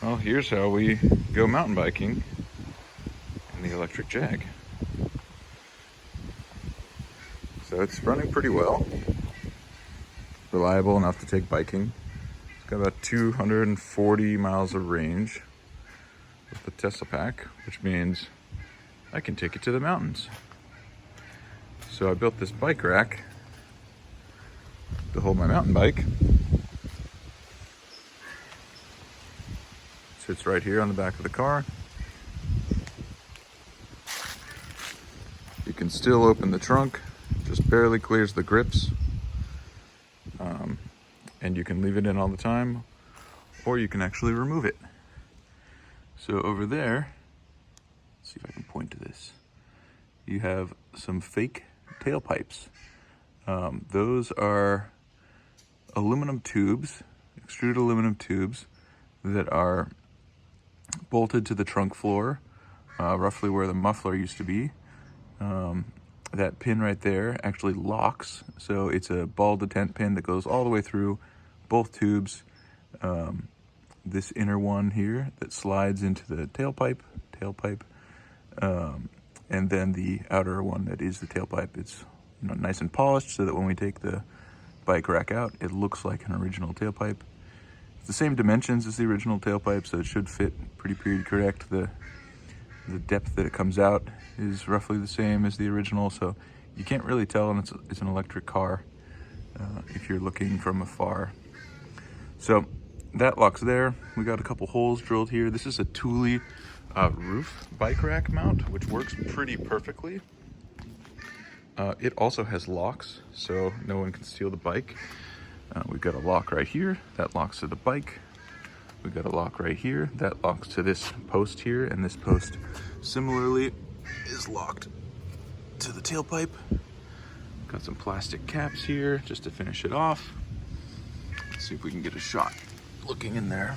Well, here's how we go mountain biking in the electric Jag. So it's running pretty well. Reliable enough to take biking. It's got about 240 miles of range with the Tesla pack, which means I can take it to the mountains. So I built this bike rack to hold my mountain bike. Sits right here on the back of the car. You can still open the trunk, just barely clears the grips. And you can leave it in all the time, or you can actually remove it. So over there, let's see if I can point to this. You have some fake tailpipes. Those are aluminum tubes, extruded aluminum tubes that are bolted to the trunk floor, roughly where the muffler used to be. That pin right there actually locks, so it's a ball detent pin that goes all the way through both tubes. This inner one here that slides into the tailpipe, and then the outer one that is the tailpipe. It's nice and polished so that when we take the bike rack out, it looks like an original tailpipe. It's the same dimensions as the original tailpipe, so it should fit pretty period correct. The depth that it comes out is roughly the same as the original, so you can't really tell and it's an electric car if you're looking from afar. So that locks there. We got a couple holes drilled here. This is a Thule roof bike rack mount, which works pretty perfectly. It also has locks, so no one can steal the bike. We've got a lock right here that locks to the bike. We've got a lock right here that locks to this post here, and this post similarly is locked to the tailpipe. Got some plastic caps here just to finish it off. Let's see if we can get a shot looking in there.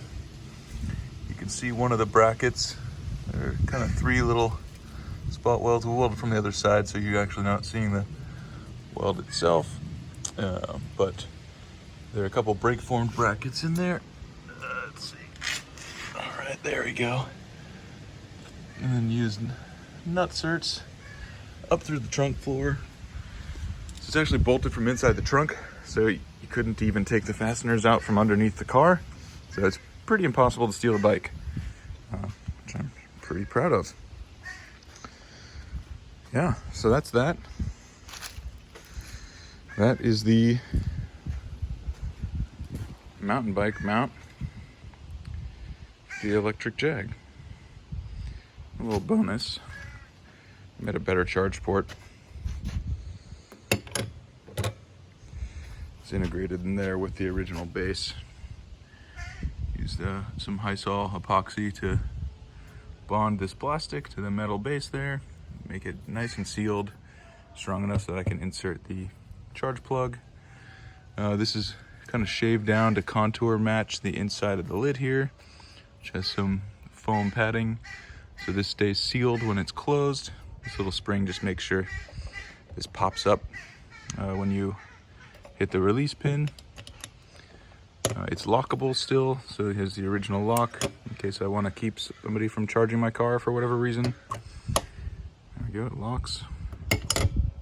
You can see one of the brackets. There are kind of three little spot welds. We'll weld it from the other side so you're actually not seeing the weld itself. But there are a couple brake formed brackets in there. Let's see. All right, there we go. And then use nut certs up through the trunk floor. So it's actually bolted from inside the trunk, so you couldn't even take the fasteners out from underneath the car. So it's pretty impossible to steal a bike, which I'm pretty proud of. Yeah, so that's that. That is the mountain bike mount, the electric Jag. A little bonus, made a better charge port. It's integrated in there with the original base. Used some Hysol epoxy to bond this plastic to the metal base there, make it nice and sealed, strong enough so that I can insert the charge plug. This is kind of shaved down to contour match the inside of the lid here, which has some foam padding, so this stays sealed when it's closed. This little spring just makes sure this pops up when you hit the release pin. It's lockable still, so it has the original lock in case I want to keep somebody from charging my car for whatever reason. There we go, it locks,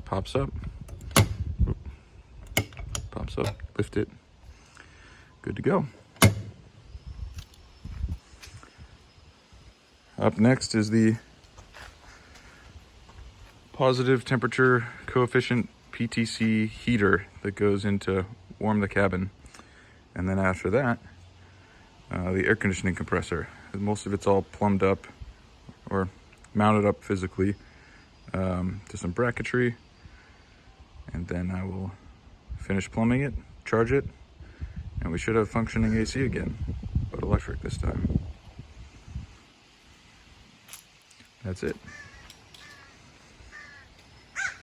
pops up, lift it, good to go. Up next is the positive temperature coefficient PTC heater that goes in to warm the cabin. And then after that, the air conditioning compressor. Most of it's all plumbed up or mounted up physically to some bracketry. And then I will finish plumbing it, charge it, and we should have functioning AC again, but electric this time. That's it.